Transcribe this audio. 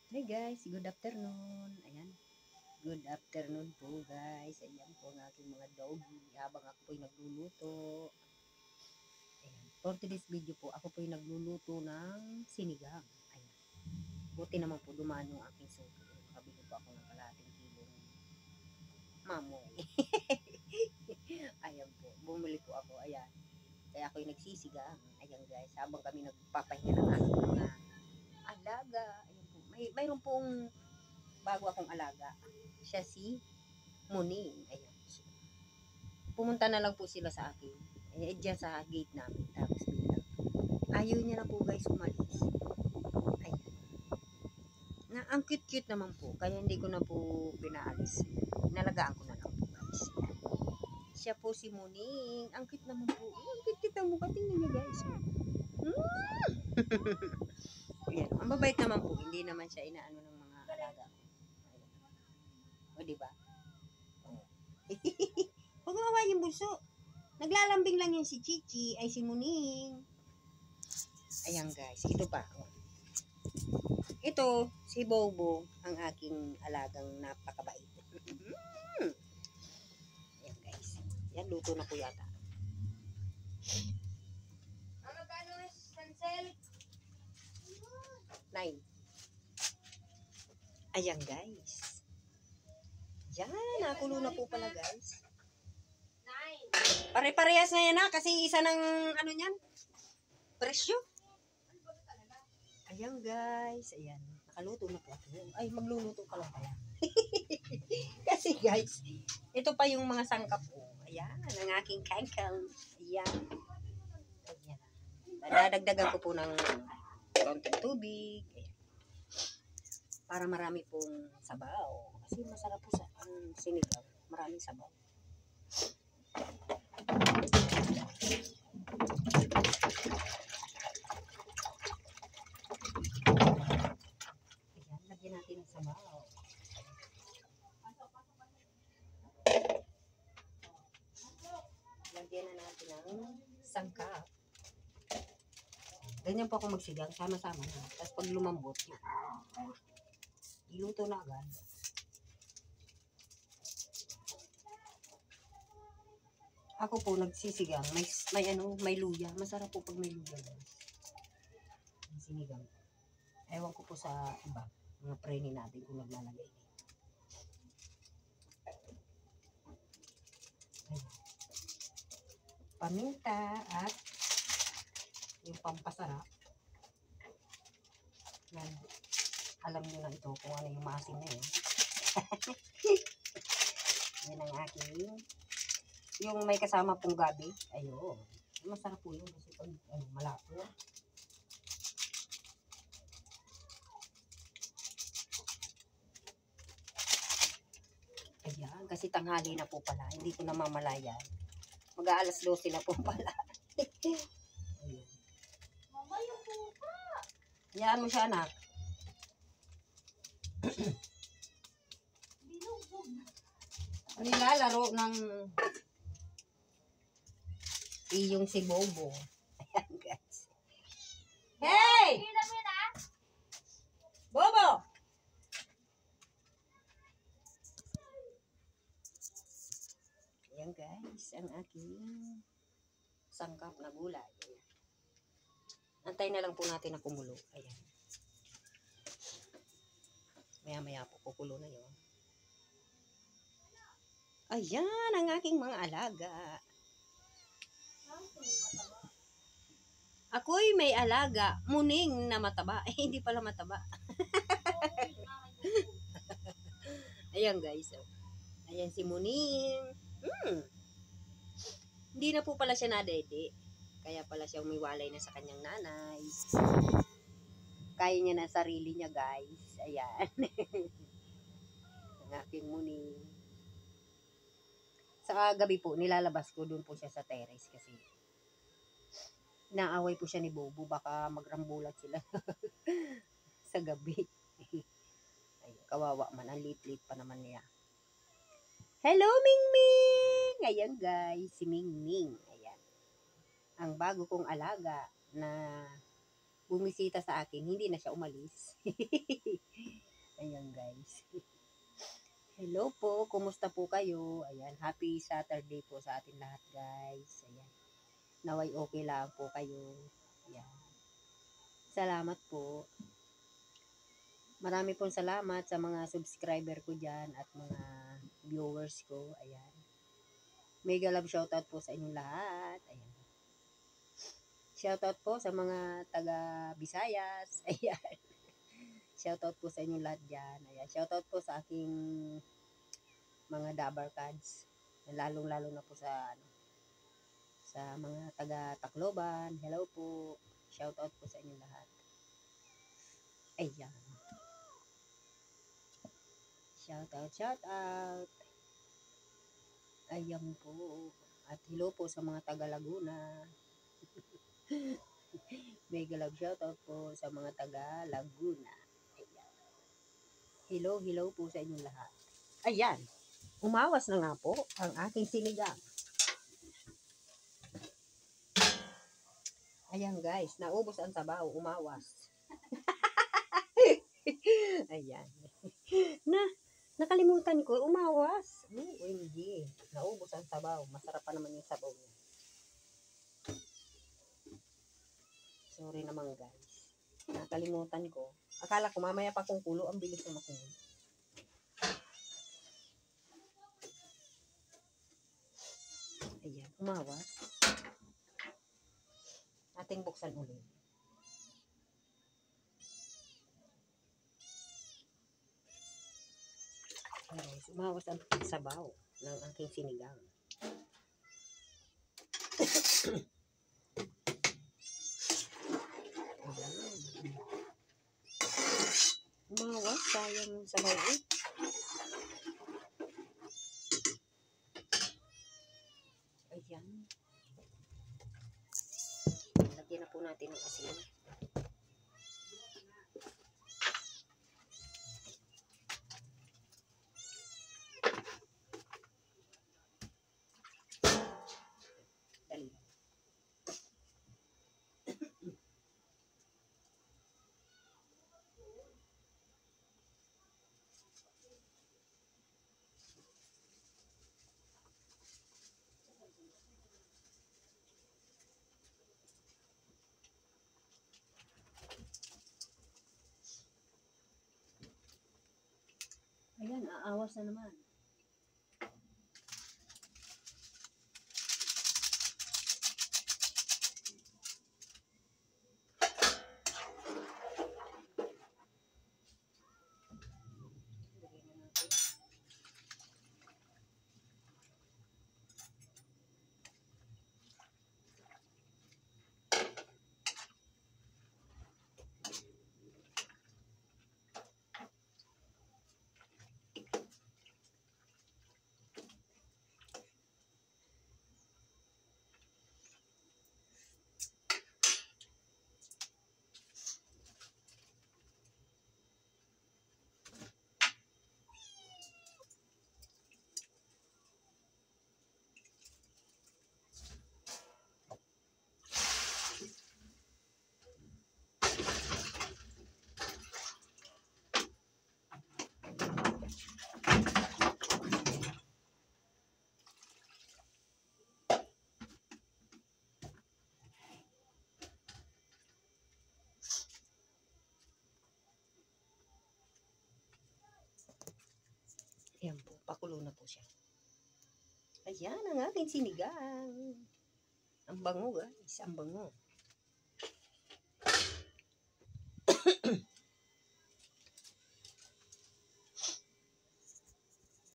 Hey guys, good afternoon. Ayan, good afternoon po guys. Ayan po ang aking mga doggy habang ako po'y nagluluto. Ayan, for today's video po, ako po'y nagluluto ng sinigang. Ayan, buti naman po dumaan yung aking suko. Nakabili po ako ng kalahating kilong mamoy. Ayan po, bumili po ako. Ayan, kaya ako'y nagsisigang. Ayan guys, habang kami nagpapahinga ng aking mga alaga. Ayan po, mayroon pong bago akong alaga. Siya si Muning. Ayan. Pumunta na lang po sila sa akin. Diyan sa gate namin. Tapos biglang, ayaw niya na po guys umalis. Ayan. Ang cute-cute naman po. Kaya hindi ko na po pinaalis. Nalagaan ko na lang po guys. Ayan. Siya po si Muning. Ang cute naman po. Ang cute-cute ang mukha. Tingnan niyo guys. Ayan. Ang babait naman po. Hindi naman siya inaano ng mga alaga ko. O, diba? Huwag mawa yung bulso. Naglalambing lang yan si Chichi, ay si Muning. Ayan guys, ito pa. Ito, si Bobo, ang aking alagang napakabait. Ayan guys. Yan, luto na po yata. Magkano sansel? 9. Ayan guys. Yan, nakulo na po pala guys. Pare-parehas na yan ha, kasi isa ng ano niyan, presyo. Ayan guys, ayan, nakaluto na po ako. Ay, magluluto ka lang pala. Kasi guys, ito pa yung mga sangkap ko. Ayan, ang aking kangkang. Ayan. Ayan. Dadagdagan ko po ng konting tubig. Ayan. Para marami pong sabaw. Kasi masarap po sa sinigang. Maraming sabaw. Ayan, lagyan natin ng sabaw. Lagyan na natin ng sangkap. Ganyan po ako magsigang, sama-sama na. Tapos pag lumambot, iluto na agad. Ako po nagsisigang, may luya. Masarap po pag may luya. Sinigang. Ewan ko po sa iba, mga preni natin kung naglalagay. Paminta at yung pampasarap. Yan. Alam nyo na ito kung ano yung maasim na yun. Yan ang aking, yung may kasama pong gabi. Ayun. Masarap po yun kasi pag malapot. Ayan, kasi tanghali na po pala. Hindi ko namamalayan. Mag-aalas 12 na po pala. Ayan. Mama, yung pupa. Hayaan mo siya, anak. Nilalaro ng iyong si Bobo. Ayan, guys. Hey! Bobo! Ayan guys, ang aking sangkap na gulay. Ayan. Antay na lang po natin na kumulo. Ayan. Maya-maya po kukulo na yun. Ayan ang aking mga alaga. Ako'y may alaga, Muning na mataba. Eh, hindi pala mataba. Ayan guys. Ayan si Muning. Hindi na po pala siya nadede. Kaya pala siya umiwalay na sa kanyang nanay. Kaya niya na sarili niya guys. Ayan. Ang aking Muning. Sa gabi po, nilalabas ko doon po siya sa terrace kasi naaway po siya ni Bobo. Baka magrambulat sila sa gabi. Ay, kawawa man. Ang lit-lit pa naman niya. Hello, Mingming! Ayan guys, si Mingming. Ayan. Ang bago kong alaga na bumisita sa akin. Hindi na siya umalis. guys. Hello po, kumusta po kayo? Ayan, happy Saturday po sa atin lahat guys. Ayan, naway okay lang po kayo. Ayan, salamat po. Marami pong salamat sa mga subscriber ko dyan at mga viewers ko. Ayan, mega love shoutout po sa inyong lahat. Ayan, shoutout po sa mga taga Visayas. Ayan, shoutout po sa inyong lahat dyan. Ayan, shoutout po sa aking mga Dabar Cards. Lalong-lalo na po sa mga taga Tacloban. Hello po. Shoutout po sa inyong lahat. Ayan. Shoutout. Ayan po. At hello po sa mga taga Laguna. Mega love shoutout po sa mga taga Laguna. Ayan. Hello po sa inyong lahat. Ayan. Umawas na nga po ang aking sinigang. Ayan guys, naubos ang sabaw, umawas. Ayan. Nakalimutan ko, umawas. OMG, naubos ang sabaw. Masarap pa naman yung sabaw niya. Sorry naman guys. Nakalimutan ko. Akala ko mamaya pa kung kulo, ang bilis na makulo. Ayan, umawas. Ating buksan ulit. Guys, umawas ang sabaw ng aking sinigang. Ayan. Umawas, sayang yung sabaw eh. Ayan. Lagyan na po natin ng asin. Dali. Ayan, aawas na naman. Ayan po, pakulo na po siya. Ayan ang ating sinigang. Ang bango guys, ang bango.